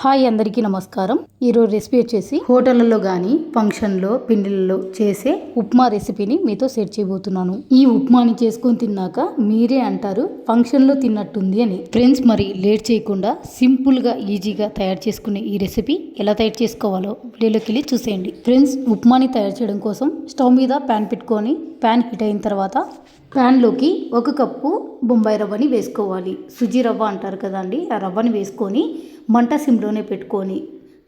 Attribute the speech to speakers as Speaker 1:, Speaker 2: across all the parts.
Speaker 1: Hi అందరికీ నమస్కారం. ఈరోజు రెసిపీ వచ్చేసి హోటళ్లలో కానీ ఫంక్షన్లో పిండిలలో చేసే ఉప్మా రెసిపీని మీతో షేర్ చేయబోతున్నాను. ఈ ఉప్మాని చేసుకొని తిన్నాక మీరే అంటారు ఫంక్షన్లో తిన్నట్టుంది అని. ఫ్రెండ్స్, మరి లేట్ చేయకుండా సింపుల్గా ఈజీగా తయారు చేసుకునే ఈ రెసిపీ ఎలా తయారు చేసుకోవాలో వీడియోలోకి వెళ్ళి చూసేయండి. ఫ్రెండ్స్, ఉప్మాని తయారు చేయడం కోసం స్టవ్ మీద ప్యాన్ పెట్టుకొని ప్యాన్ హీట్ అయిన తర్వాత ప్యాన్లోకి 1 కప్పు బొంబాయి రవ్వని వేసుకోవాలి. సుజీ రవ్వ అంటారు కదండి, ఆ రవ్వని వేసుకొని మంట సిమ్లోనే పెట్టుకొని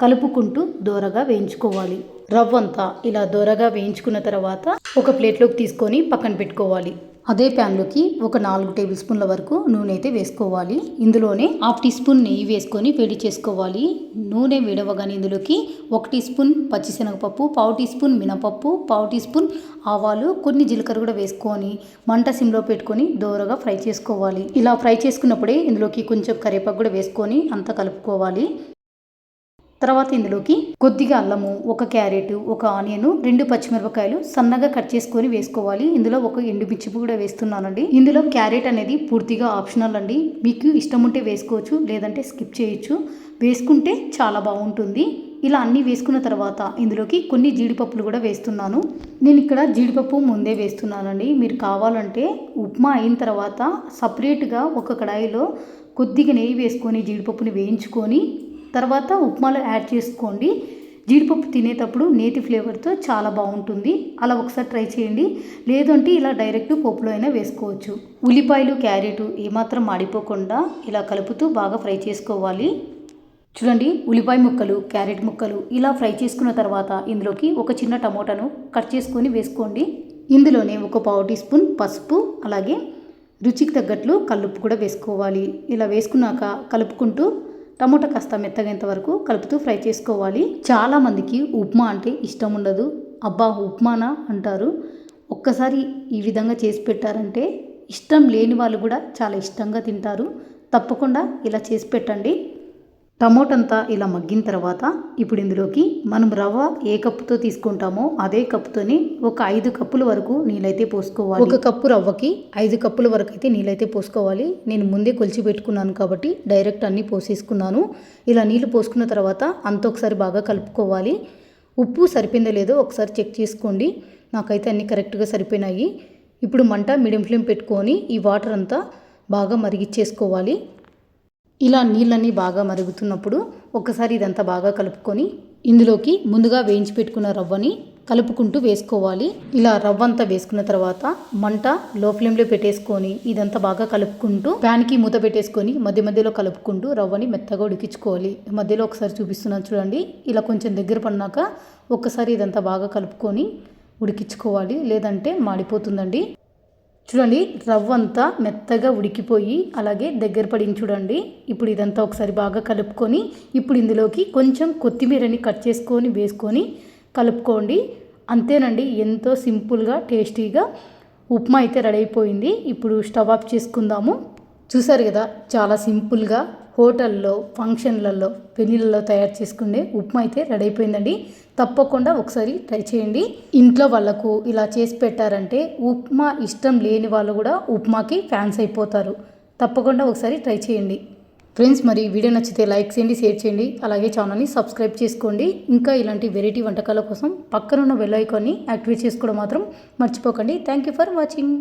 Speaker 1: కలుపుకుంటూ దోరగా వేయించుకోవాలి. రవ్వంతా ఇలా దోరగా వేయించుకున్న తర్వాత ఒక ప్లేట్లోకి తీసుకొని పక్కన పెట్టుకోవాలి. అదే ప్యాన్లోకి ఒక 4 టేబుల్ స్పూన్ల వరకు నూనె అయితే వేసుకోవాలి. ఇందులోనే 1/2 టీ స్పూన్ నెయ్యి వేసుకొని వేడి చేసుకోవాలి. నూనె వేడవగానే ఇందులోకి 1 టీ స్పూన్ పచ్చిశనగపప్పు, 1/2 టీ స్పూన్ మినపప్పు, 1/2 టీ స్పూన్ ఆవాలు, కొన్ని జీలకర్ర కూడా వేసుకొని మంట సిమ్లో పెట్టుకొని దోరగా ఫ్రై చేసుకోవాలి. ఇలా ఫ్రై చేసుకున్నప్పుడే ఇందులోకి కొంచెం కరివేపాకు కూడా వేసుకొని అంతా కలుపుకోవాలి. తర్వాత ఇందులోకి కొద్దిగా అల్లము, 1 క్యారెట్, 1 ఆనియన్, 2 పచ్చిమిరపకాయలు సన్నగా కట్ చేసుకొని వేసుకోవాలి. ఇందులో 1 ఎండుమిర్చి కూడా వేస్తున్నానండి. ఇందులో క్యారెట్ అనేది పూర్తిగా ఆప్షనల్ అండి. మీకు ఇష్టం ఉంటే వేసుకోవచ్చు, లేదంటే స్కిప్ చేయొచ్చు. వేసుకుంటే చాలా బాగుంటుంది. ఇలా అన్నీ వేసుకున్న తర్వాత ఇందులోకి కొన్ని జీడిపప్పులు కూడా వేస్తున్నాను. నేను ఇక్కడ జీడిపప్పు ముందే వేస్తున్నానండి. మీరు కావాలంటే ఉప్మా అయిన తర్వాత సపరేట్గా ఒక కడాయిలో కొద్దిగా నెయ్యి వేసుకొని జీడిపప్పుని వేయించుకొని తర్వాత ఉప్మాలో యాడ్ చేసుకోండి. జీడిపప్పు తినేటప్పుడు నేతి ఫ్లేవర్తో చాలా బాగుంటుంది. అలా ఒకసారి ట్రై చేయండి. లేదంటే ఇలా డైరెక్ట్ పప్పులో అయినా వేసుకోవచ్చు. ఉల్లిపాయలు, క్యారెట్ ఏమాత్రం మాడిపోకుండా ఇలా కలుపుతూ బాగా ఫ్రై చేసుకోవాలి. చూడండి, ఉల్లిపాయ ముక్కలు, క్యారెట్ ముక్కలు ఇలా ఫ్రై చేసుకున్న తర్వాత ఇందులోకి ఒక చిన్న టమోటాను కట్ చేసుకొని వేసుకోండి. ఇందులోనే 1/4 టీ స్పూన్ పసుపు, అలాగే రుచికి తగ్గట్లు కల్లుప్పు కూడా వేసుకోవాలి. ఇలా వేసుకున్నాక కలుపుకుంటూ టమోటా కాస్త మెత్తగేంత వరకు కలుపుతూ ఫ్రై చేసుకోవాలి. చాలామందికి ఉప్మా అంటే ఇష్టం ఉండదు. అబ్బా ఉప్మానా అంటారు. ఒక్కసారి ఈ విధంగా చేసి పెట్టారంటే ఇష్టం లేని వాళ్ళు కూడా చాలా ఇష్టంగా తింటారు. తప్పకుండా ఇలా చేసి పెట్టండి. టమోటంతా ఇలా మగ్గిన తర్వాత ఇప్పుడు ఇందులోకి మనం రవ్వ ఏ కప్పుతో తీసుకుంటామో అదే కప్పుతోని ఒక 5 కప్పుల వరకు నీళ్ళైతే పోసుకోవాలి. 1 కప్పు రవ్వకి 5 కప్పుల వరకు అయితే నీళ్ళైతే పోసుకోవాలి. నేను ముందే కొలిచి పెట్టుకున్నాను కాబట్టి డైరెక్ట్ అన్నీ పోసేసుకున్నాను. ఇలా నీళ్ళు పోసుకున్న తర్వాత అంత ఒకసారి బాగా కలుపుకోవాలి. ఉప్పు సరిపోయిందో లేదో ఒకసారి చెక్ చేసుకోండి. నాకైతే అన్నీ కరెక్ట్గా సరిపోయినాయి. ఇప్పుడు మంట మీడియం ఫ్లేమ్ పెట్టుకొని ఈ వాటర్ అంతా బాగా మరిగిచ్చేసుకోవాలి. ఇలా నీళ్ళన్నీ బాగా మరుగుతున్నప్పుడు ఒకసారి ఇదంతా బాగా కలుపుకొని ఇందులోకి ముందుగా వేయించి పెట్టుకున్న రవ్వని కలుపుకుంటూ వేసుకోవాలి. ఇలా రవ్వ అంతా వేసుకున్న తర్వాత మంట లో ఫ్లేమ్లో పెట్టేసుకొని ఇదంతా బాగా కలుపుకుంటూ ప్యాన్కి మూత పెట్టేసుకొని మధ్య మధ్యలో కలుపుకుంటూ రవ్వని మెత్తగా ఉడికించుకోవాలి. మధ్యలో ఒకసారి చూపిస్తున్నాను చూడండి. ఇలా కొంచెం దగ్గర పడినాక ఒక్కసారి ఇదంతా బాగా కలుపుకొని ఉడికించుకోవాలి, లేదంటే మాడిపోతుందండి. చూడండి, రవ్వ అంతా మెత్తగా ఉడికిపోయి అలాగే దగ్గర పడింది చూడండి. ఇప్పుడు ఇదంతా ఒకసారి బాగా కలుపుకొని ఇప్పుడు ఇందులోకి కొంచెం కొత్తిమీరని కట్ చేసుకొని వేసుకొని కలుపుకోండి. అంతేనండి, ఎంతో సింపుల్గా టేస్టీగా ఉప్మా అయితే రెడీ అయిపోయింది. ఇప్పుడు స్టవ్ ఆఫ్ చేసుకుందాము. చూసారు కదా, చాలా సింపుల్గా హోటల్లో, ఫంక్షన్లలో, పెళ్ళిళ్ళలో తయారు చేసుకునే ఉప్మా అయితే రెడీ అయిపోయిందండి. తప్పకుండా ఒకసారి ట్రై చేయండి. ఇంట్లో వాళ్ళకు ఇలా చేసి పెట్టారంటే ఉప్మా ఇష్టం లేని వాళ్ళు కూడా ఉప్మాకి ఫ్యాన్స్ అయిపోతారు. తప్పకుండా ఒకసారి ట్రై చేయండి. ఫ్రెండ్స్, మరి వీడియో నచ్చితే లైక్ చేయండి, షేర్ చేయండి, అలాగే ఛానల్ని సబ్స్క్రైబ్ చేసుకోండి. ఇంకా ఇలాంటి వెరైటీ వంటకాల కోసం పక్కనున్న బెల్ ఐకాన్ని యాక్టివేట్ చేసుకోవడం మాత్రం మర్చిపోకండి. Thank you for watching.